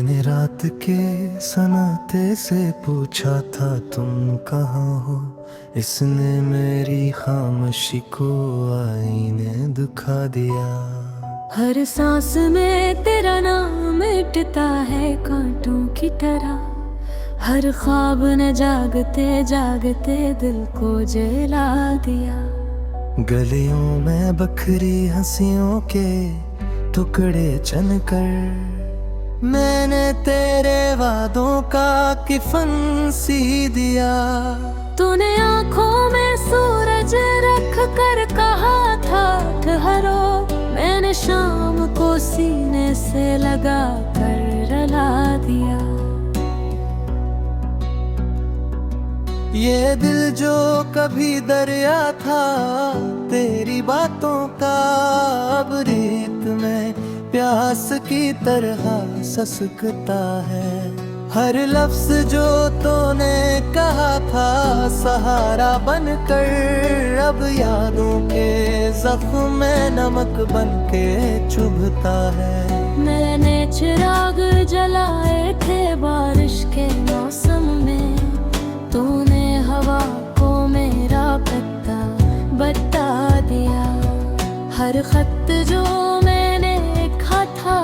मैंने रात के सन्नाटे से पूछा था तुम कहाँ हो। इसने मेरी खामोशी को आईने दुखा दिया। हर सांस में तेरा नाम मिटता है कांटों की तरह। हर ख्वाब ने जागते जागते दिल को जला दिया। गलियों में बखरी हंसियों के टुकड़े चनकर मैंने तेरे वादों का किफन सी दिया। तूने आंखों में सूरज रख कर कहा था ठहरो। मैंने शाम को सीने से लगा कर रुला दिया। ये दिल जो कभी दरिया था तेरी बातों का अब रेत में प्यास की तरह ससकता है। हर लफ्ज जो तूने कहा था सहारा बनकर अब यादों के जख्म में नमक बनके चुभता है। मैंने चिराग जलाए थे बारिश के मौसम में। तूने हवा को मेरा पत्ता बता दिया। हर खत जो मैंने लिखा था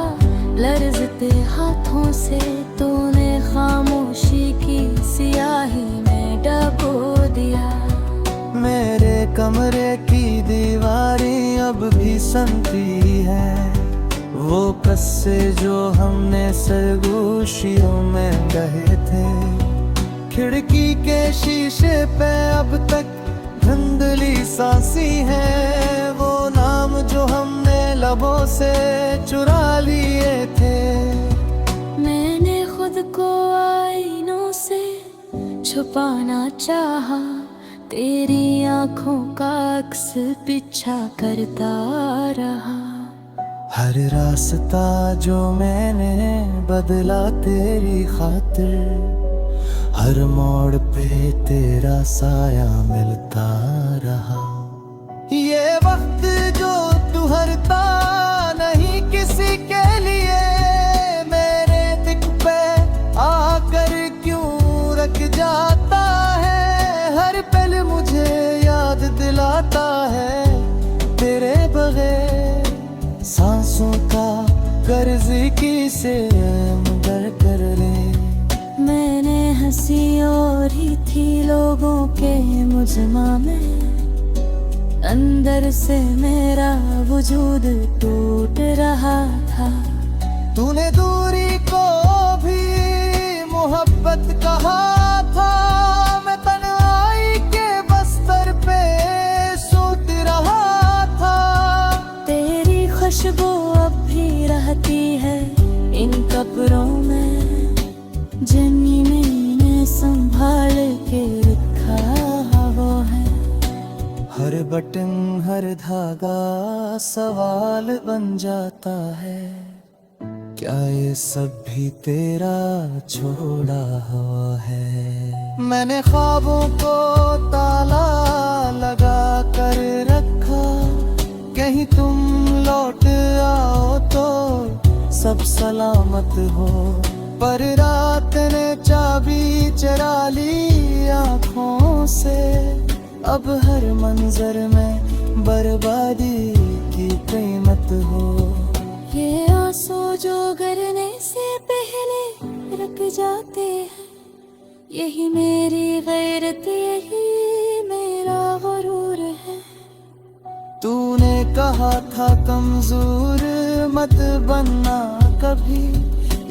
लर्जते हाथों से तूने खामोशी की सियाही में डबो दिया। मेरे कमरे की दीवारें अब भी सनती है। वो कस्से जो हमने सरगोशियों में गहे थे। खिड़की के शीशे पे अब तक धुंधली सांसी है। वो नाम जो हमने लबों से चुरा लिए थे। मैंने खुद को आईनों से छुपाना चाहा। तेरी आंखों का अक्स पीछा करता रहा। हर रास्ता जो मैंने बदला तेरी खातिर हर मोड़ पे तेरा साया मिलता रहा। ये वक्त जो तू हरता नहीं किसी के लिए मेरे दिल पे आकर क्यों रख जाता है। हर पल मुझे याद दिलाता है तेरे बगैर सांसों का कर्ज किसे मुकर कर ले। मैंने हंसी और ही थी लोगों के मुजमा में। अंदर से मेरा वजूद टूट रहा था। तूने दूरी को भी मोहब्बत कहा था। मैं तन्हाई के बस्तर पे सूत रहा था। तेरी खुशबू अब भी रहती है इन कब्रों में। मैंने संभाल के रखा वो है। हर बटन हर धागा सवाल बन जाता है। क्या ये सब भी तेरा छोड़ा हुआ है। मैंने ख्वाबों को ताला लगा कर रखा। कहीं तुम लौट आओ तो सब सलामत हो। पर रात ने चाबी चरा ली आँखों से। अब हर मंजर में बर्बादी की कीमत हो। ये आंसू जो गिरने से पहले रुक जाते हैं। यही मेरी गैरत यही मेरा गुरूर है। तूने कहा था कमजोर मत बनना कभी।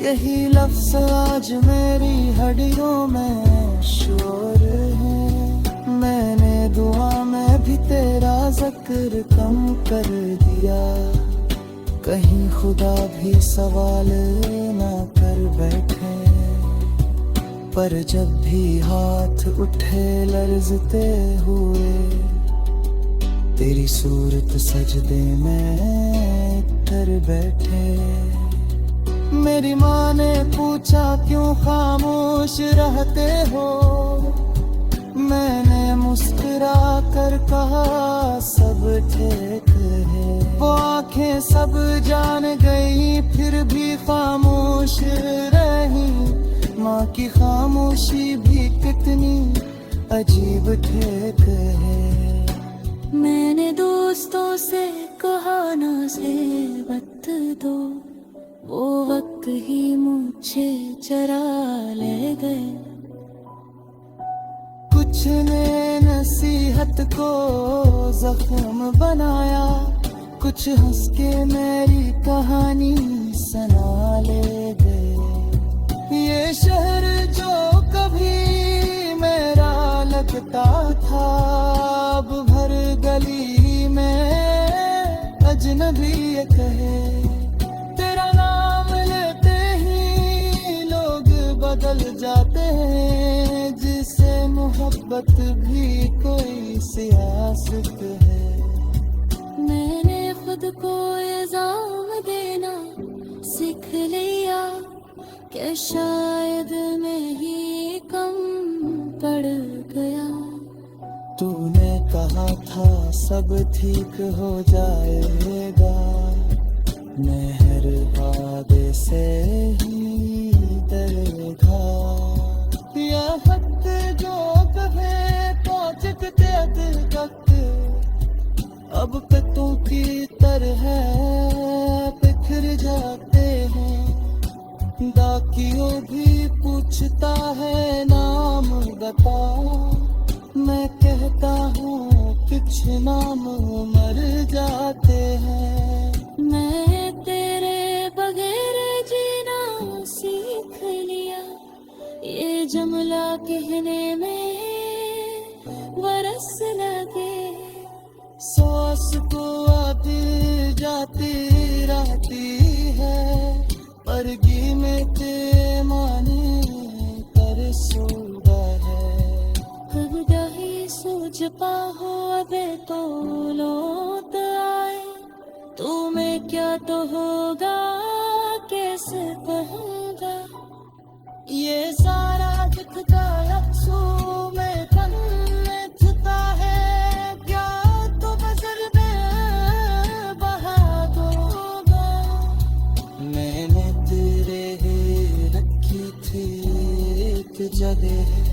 यही लफ्ज़ आज मेरी हड्डियों में शोर है। मैंने दुआ में भी तेरा जिक्र कम कर दिया। कहीं खुदा भी सवाल ना कर बैठे। पर जब भी हाथ उठे लर्जते हुए तेरी सूरत सजदे में कर बैठे। मेरी माँ ने पूछा क्यों खामोश रहते हो। मैंने मुस्कुरा कर कहा सब ठीक है। वो आंखें सब जान गई फिर भी खामोश रही, माँ की खामोशी भी कितनी अजीब ठेक है। मैंने दोस्तों से कहा ना से वक्त दो, वो वक्त ही मुझे चरा ले गए। कुछ ने नसीहत को जख्म बनाया, कुछ हंस के मेरी कहानी सुना ले गए। ये शहर जो कभी मेरा लगता था, अब भर गली में अजनबी ये कहे। तेरा नाम लेते ही लोग बदल जाते हैं, जिसे मोहब्बत भी कोई सियासत है। मैंने खुद को इल्जाम देना सीख लिया कि शायद मैं ही कम पड़ गया। तूने कहा था सब ठीक हो जाएगा, मेहर वादे से ही डरेगा। या हक जो कहे पहुंचते दिल तक, अब पत्तों की तरह बिखर जाते हैं। डाकियों भी पूछता है नाम बता, मैं कहता हूँ कुछ नाम मर जाते हैं। मैं तेरे बगैर जीना सीख लिया, ये जुमला कहने में बरस लगे। सांस को आती जाती रहती है, परगी में ते माने कर सूदा है। कब दही सूझ पाहो अबे तो लौट आए, तुम्हें क्या तो होगा कैसे कहूँगा। ये सारा दिखता अक्सू में तन में छुता है, क्या तो नजर में बहा दोगा। मैंने तेरे रखी थी एक जगह,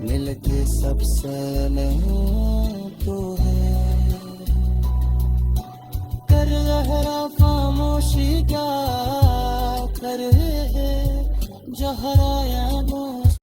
मिलके सबसे नहीं तो है। कर गहरा खामोशी क्या कर जहराया दोस्त।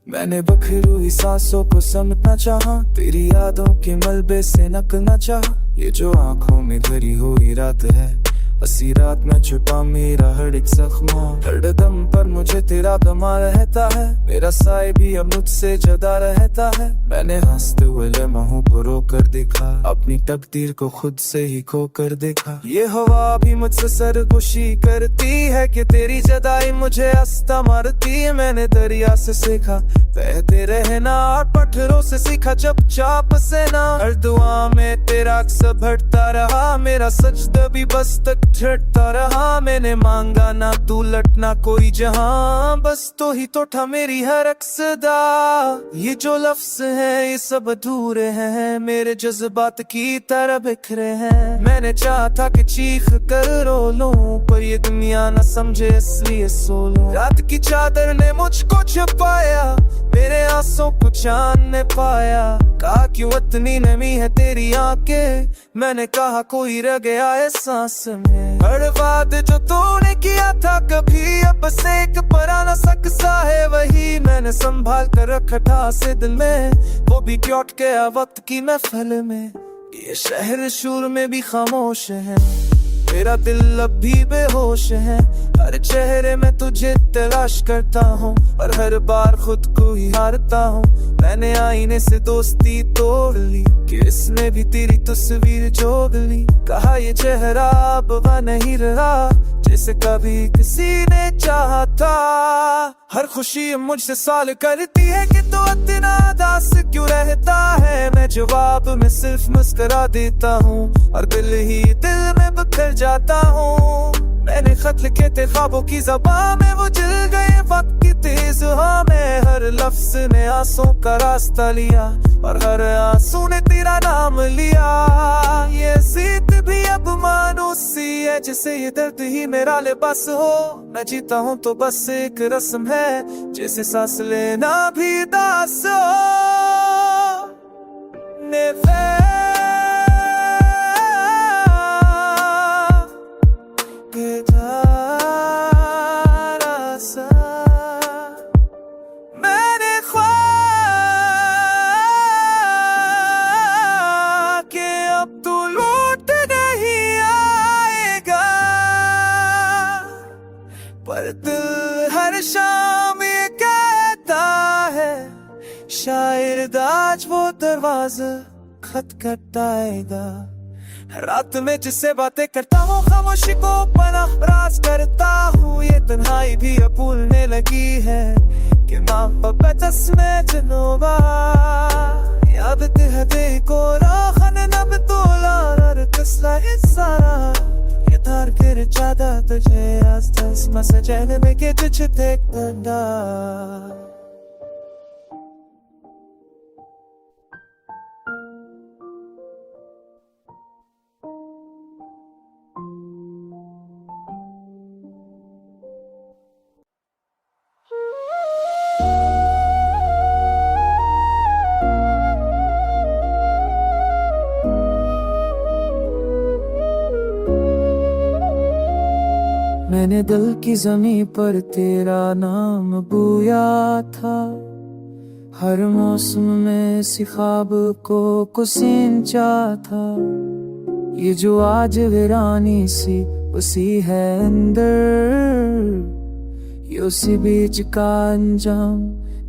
मैंने बखरूई सांसों को समझना चाहा, तेरी यादों के मलबे से नकलना चाहा। ये जो आंखों में भरी हुई रात है, हसी रात में छुपा मेरा हर एक जख्मा। हर दम पर मुझे तेरा दमा रहता है, मेरा साए भी अब मुझसे जुदा रहता है। मैंने हंसते हुए लम्हों को रो कर देखा, अपनी तकदीर को खुद से ही खो कर देखा। ये हवा भी मुझसे सरगोशी करती है कि तेरी जदाई मुझे हंसता मारती है। मैंने दरिया से सीखा बहते रहना, और पत्थरों से सीखा चुपचाप से ना। हर दुआ में तेरा अक्स बढ़ता रहा, मेरा सजदा भी बस तक झटता रहा। मैंने मांगा ना तू लटना कोई जहां, बस तो ही तो था मेरी हर अक्सदा। ये जो लफ्ज हैं ये सब अधूरे हैं, मेरे जज्बात की तरह बिखरे हैं। मैंने चाहा था कि चीख कर रो लूं, पर ये दुनिया ना समझे इसलिए सो लूं। रात की चादर ने मुझको छुपाया, मेरे आंसू को चांद ने पाया। कहा क्यों इतनी नमी है तेरी आंखें, मैंने कहा कोई रह गया है सांस में। हर बात जो तूने किया था कभी अब से एक परा न सकता है, वही मैंने संभाल कर रखा था से दिल में। वो भी क्योट गया वक्त की महफिल में, ये शहर शूर में भी खामोश है। मेरा दिल अब भी बेहोश है, हर चेहरे में तुझे तलाश करता हूँ, और हर बार खुद को ही हारता हूँ। मैंने आईने से दोस्ती तोड़ ली, कि इसने भी तेरी तस्वीर जोड़ ली। कहा ये चेहरा अब वह नहीं रहा जिसे कभी किसी ने चाहा था। हर खुशी मुझसे सवाल करती है कि तू इतना उदास क्यों रहता है। मैं जवाब में सिर्फ मुस्कुरा देता हूँ और दिल ही दिल में बिखर जाता हूँ। मैंने खत लिखे थे ख्वाबों की ज़बान में, वो जल गए वक्त की तेज हवा में। हर लफ्ज ने आंसू का रास्ता लिया और हर आंसू ने तेरा नाम लिया। ये जीत भी अब मानूसी है जिसे ये दर्द ही मेरा लिबास हो। मैं जीता हूँ तो बस एक रस्म है जैसे सांस लेना भी दास हो। पर दिल हर शाम ये कहता है शायद आज वो दरवाजा खटखटाएगा। रात में जिससे बातें करता हूँ खामोशी को पनाह राज करता हूँ। ये तन्हाई भी अब भूलने लगी है कि माँ बाप में जनोबा याद हदे को राखन नब तोला कसला सारा Dar gerçada tuझे आसपास मसजन में के तुझे देखना। मैंने दिल की ज़मीं पर तेरा नाम बोया था। हर मौसम में इसी ख्वाब को सिंचा था। ये जो आज वीरानी सी उसी है अंदर, ये उसी बीच का अंजाम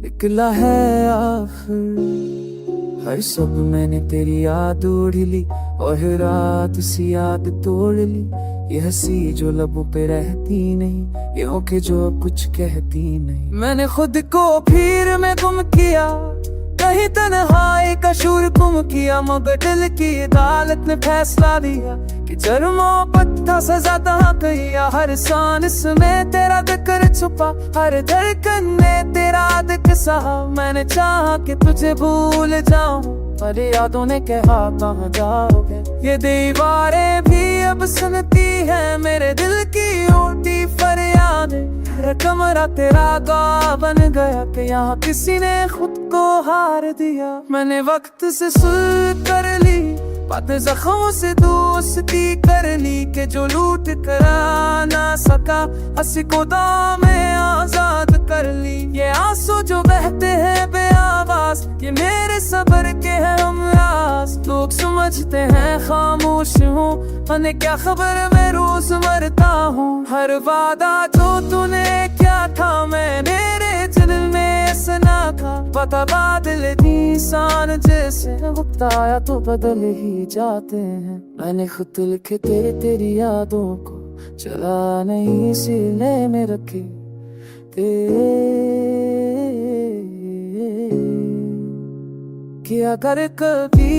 निकला है आखिर। हर सब मैंने तेरी याद ओढ़ ली और रात सी याद तोड़ ली। ये हंसी जो लबों पे रहती नहीं, ये आंखें जो कुछ कहती नहीं। मैंने खुद को भीड़ में गुम किया, कहीं तन्हाई का शूर गुम किया। मगर दिल की अदालत ने फैसला दिया कि जर मोहब्बत था सजा तहाँ कहिया। हर सांस में तेरा जिक्र छुपा, हर धड़कन ने तेरा दिख सहा। मैंने चाहा कि तुझे भूल जाऊं पर यादों ने कहा कहाँ जाओगे। ये दीवारें भी अब सुनती है मेरे दिल की ऊँटी फरियादें। कमरा तेरा गवाह बन गया कि यहाँ किसी ने खुद को हार दिया। मैंने वक्त से सुलह कर ली, बातें जख्मों से दोस्ती कर ली कि जो लूट करा ना सका हंसी को दाम में आजाद कर ली। ये आंसू जो बहते हैं बेआवाज, ये मेरे सब्र के हैं हमराज। लोग समझते हैं खामोश हूँ, उन्हें क्या खबर मैं रोज मरता हूँ। हर वादा जो तूने क्या था मैंने दिल में सना था। पता बादल इंसान जैसे बताया तो बदल ही जाते हैं। मैंने खुद लिखे तेरी यादों को चला नहीं सीने में रखे कि अगर कभी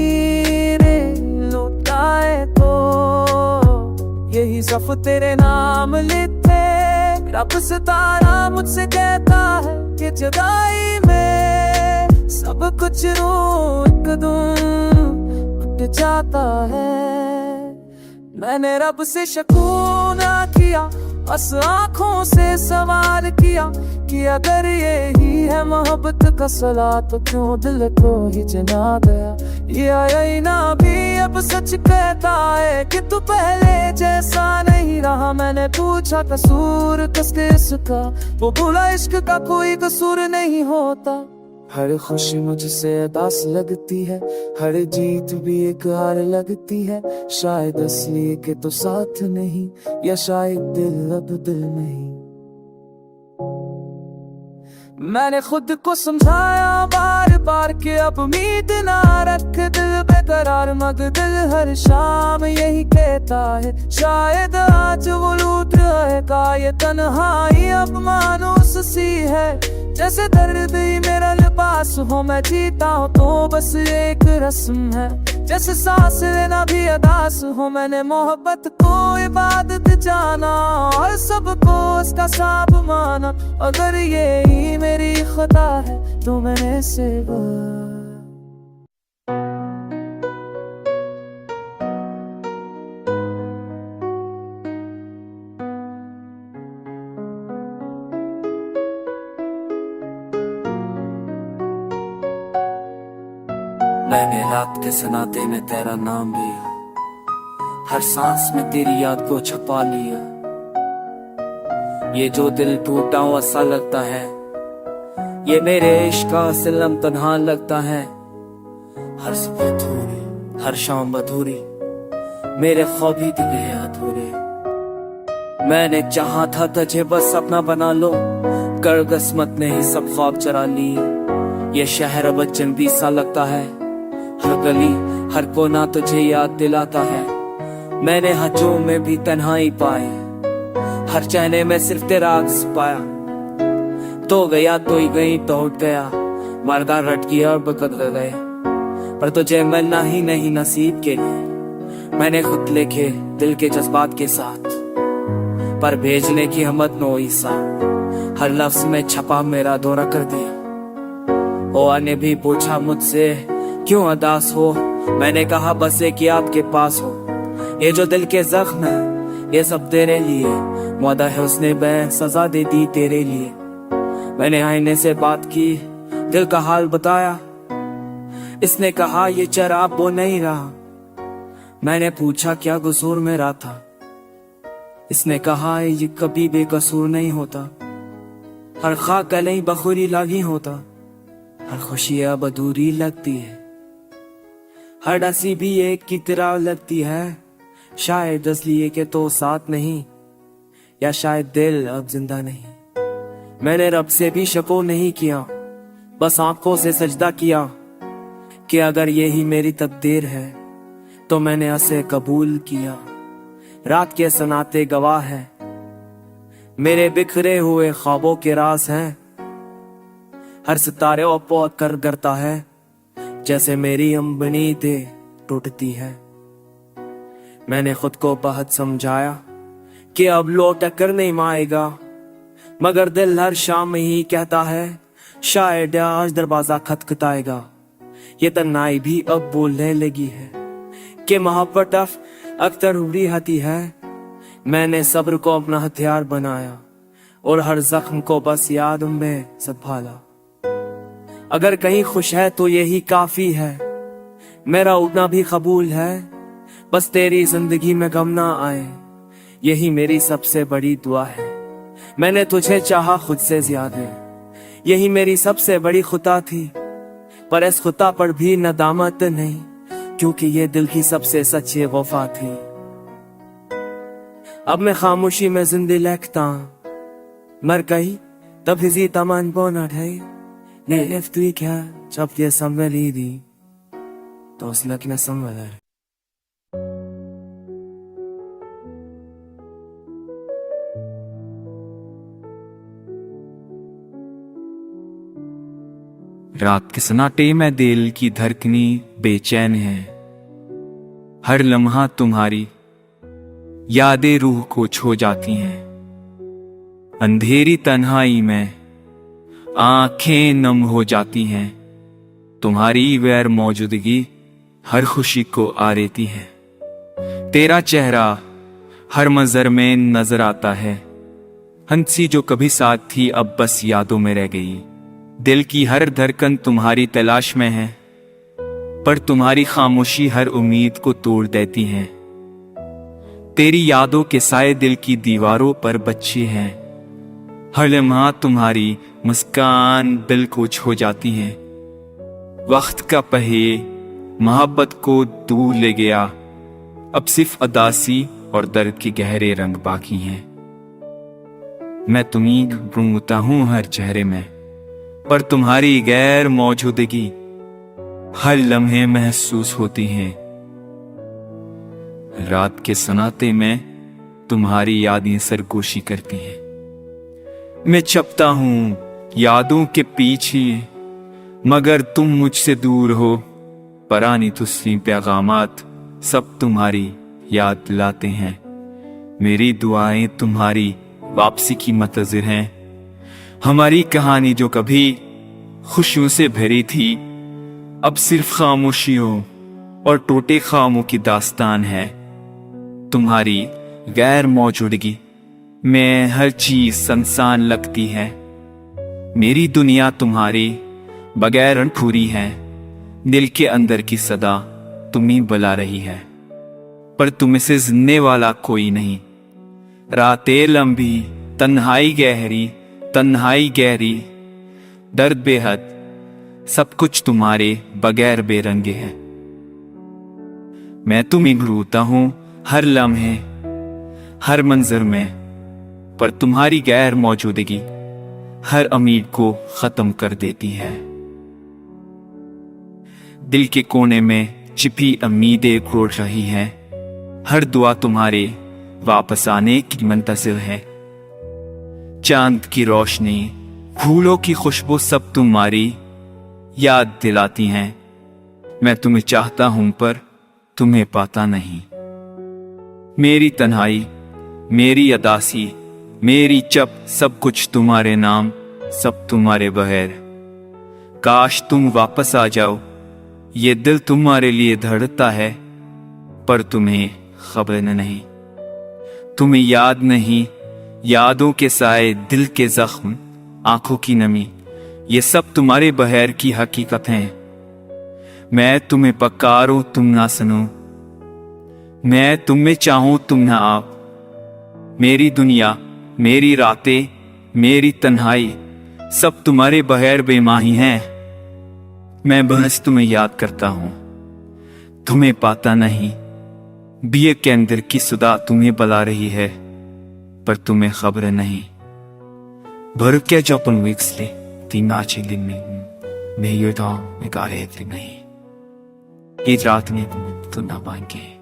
लौटाए तो यही सफ तेरे नाम लिखे। रब सितारा मुझसे कहता है कि जुदाई में सब कुछ एक उठ जाता है। मैंने रब से शकूना किया, बस आँखों से सवाल किया कि अगर यही है मोहब्बत का सला तो क्यों दिल को ही जना गया। ये आईना भी अब सच कहता है कि तू पहले जैसा नहीं रहा। मैंने पूछा कसूर किसका, वो बोला इश्क का कोई कसूर नहीं होता। हर खुशी मुझसे उदास लगती है, हर जीत भी एक हार लगती है। शायद असली के तो साथ नहीं, या शायद दिल अब दिल नहीं। मैंने खुद को समझाया बार बार कि अब उम्मीद ना रख दिल बेकरार। मगर दिल हर शाम यही कहता है शायद आज आज वो लूट रहेगा। ये तन्हाई अब मानूस सी है, जैसे दर्द ही मेरा लिबास हो। मैं जीता हूँ तो बस एक रस्म है, जैसे सांस लेना भी अदास हो। मैंने मोहब्बत को इबादत जाना और सबको उसका साब माना। अगर ये ही मेरी खता है तो मैंने से मैंने रात के सनाते में तेरा नाम लिया, हर सांस में तेरी याद को छुपा लिया। ये जो दिल टूटा हुआ सा लगता है, ये मेरे इश्क का सिलम तन्हा लगता है। हर सुबह अधूरी, हर शाम अधूरी, मेरे ख्वाब ही दिले अधूरे। मैंने चाहा था तुझे बस अपना बना लो, कर किस्मत ने ही सब ख्वाब चरा ली। ये शहर अब अजनबी सा लगता है, हर गली हर कोना तुझे याद दिलाता है। मैंने हजों में भी तन्हाई पाई, हर चहने में सिर्फ तेरा अक्स पाया। तो गया तो ही गई तो उठ गया, मरदा रट गया और बदल गए। पर तुझे मिलना ही नहीं नसीब के लिए, मैंने खुद लिखे दिल के जज्बात के साथ, पर भेजने की हिम्मत नो ईसा। हर लफ्ज में छपा मेरा दौरा कर दिया। ओआ ने भी पूछा मुझसे क्यों अदास हो, मैंने कहा बस एक कि आपके पास हो। ये जो दिल के जख्म है ये सब तेरे लिए, वादा है उसने मैं सजा दे दी तेरे लिए। मैंने आईने से बात की, दिल का हाल बताया, इसने कहा ये चराब वो नहीं रहा। मैंने पूछा क्या कसूर मेरा था, इसने कहा ये कभी बेकसूर नहीं होता। हर खा कलई बखुरी लागी होता, हर खुशी अब अधूरी लगती है। हर हंसी भी एक की तरह लगती है, शायद इसलिए के तो साथ नहीं, या शायद दिल अब जिंदा नहीं। मैंने रब से भी शको नहीं किया, बस आंखों से सजदा किया कि अगर यही मेरी तकदीर है तो मैंने उसे कबूल किया। रात के सनाते गवाह है, मेरे बिखरे हुए ख्वाबों के राज हैं। हर सितारे और कर करता है, जैसे मेरी अम्बनीते टूटती है। मैंने खुद को बहुत समझाया कि अब लौट कर नहीं आएगा, मगर दिल हर शाम ही कहता है शायद आज दरवाजा खटखटाएगा। ये तन्हाई भी अब बोलने लगी है कि मोहब्बत अक्सर उड़ी आती है। मैंने सब्र को अपना हथियार बनाया और हर जख्म को बस याद में संभाला। अगर कहीं खुश है तो यही काफी है, मेरा उठना भी कबूल है। बस तेरी जिंदगी में गम ना आए, यही मेरी सबसे बड़ी दुआ है। मैंने तुझे चाहा खुद से ज्यादा, यही मेरी सबसे बड़ी खुता थी। पर इस खुता पर भी नदामत नहीं, क्योंकि ये दिल की सबसे सच्ची वफा थी। अब मैं खामोशी में जिंदगी लिखता, मर गई तब हिजी तमन बोना ढाई। Ne eftu क्या जब ये संभली दी तो उस लग न संभला। रात के सन्नाटे में दिल की धड़कनी बेचैन है, हर लम्हा तुम्हारी यादें रूह को छो जाती हैं। अंधेरी तन्हाई में आंखें नम हो जाती हैं, तुम्हारी गैर मौजूदगी हर खुशी को आरेती है। तेरा चेहरा हर मंजर में नजर आता है, हंसी जो कभी साथ थी अब बस यादों में रह गई। दिल की हर धड़कन तुम्हारी तलाश में है, पर तुम्हारी खामोशी हर उम्मीद को तोड़ देती है। तेरी यादों के साए दिल की दीवारों पर बच्चे हैं, हर लम्हा तुम्हारी मुस्कान दिल को छो जाती है। वक्त का पहिए मोहब्बत को दूर ले गया, अब सिर्फ उदासी और दर्द के गहरे रंग बाकी हैं। मैं तुम्हीं ढूंढता हूं हर चेहरे में, पर तुम्हारी गैर मौजूदगी हर लम्हे महसूस होती है। रात के सनाते में तुम्हारी यादें सरगोशी करती हैं। मैं चपता हूँ यादों के पीछे, मगर तुम मुझसे दूर हो। परानी तुस्सी पैगामात सब तुम्हारी याद दिलाते हैं। मेरी दुआएं तुम्हारी वापसी की मुंतज़िर हैं। हमारी कहानी जो कभी खुशियों से भरी थी, अब सिर्फ खामोशियों और टूटे ख्वाबों की दास्तान है। तुम्हारी गैर मौजूदगी में हर चीज सुनसान लगती है। मेरी दुनिया तुम्हारी बगैर अनफूरी है। दिल के अंदर की सदा तुम्ही बुला रही है, पर तुम से जिन्ने वाला कोई नहीं। रातें लंबी, तन्हाई गहरी, दर्द बेहद, सब कुछ तुम्हारे बगैर बेरंगे है। मैं तुम्हें ढूंढता हूं हर लम्हे, हर मंजर में, पर तुम्हारी गैर मौजूदगी हर उम्मीद को खत्म कर देती है। दिल के कोने में छिपी उम्मीदें घोट रही हैं। हर दुआ तुम्हारे वापस आने की मुंतज़िर है। चांद की रोशनी, फूलों की खुशबू सब तुम्हारी याद दिलाती हैं। मैं तुम्हें चाहता हूं पर तुम्हें पाता नहीं। मेरी तन्हाई, मेरी अदासी, मेरी चप, सब कुछ तुम्हारे नाम, सब तुम्हारे बगैर। काश तुम वापस आ जाओ। ये दिल तुम्हारे लिए धड़कता है, पर तुम्हें खबर नहीं। तुम्हें याद नहीं, यादों के साए, दिल के जख्म, आंखों की नमी, ये सब तुम्हारे बगैर की हकीकत हैं। मैं तुम्हें पकारूं तुम ना सुनो, मैं तुम्हें चाहूं तुम ना आओ। मेरी दुनिया, मेरी रातें, मेरी तन्हाई, सब तुम्हारे बगैर बेमाही हैं। मैं बस तुम्हें याद करता हूं, तुम्हें पाता नहीं। बीए के अंदर की सुदा तुम्हें बुला रही है, पर तुम्हें खबर नहीं। भर जपन विक्सले तीन आचे दिन में ये था मैं गा रहे थे नहीं। ये रात में तुम ना पाएंगे।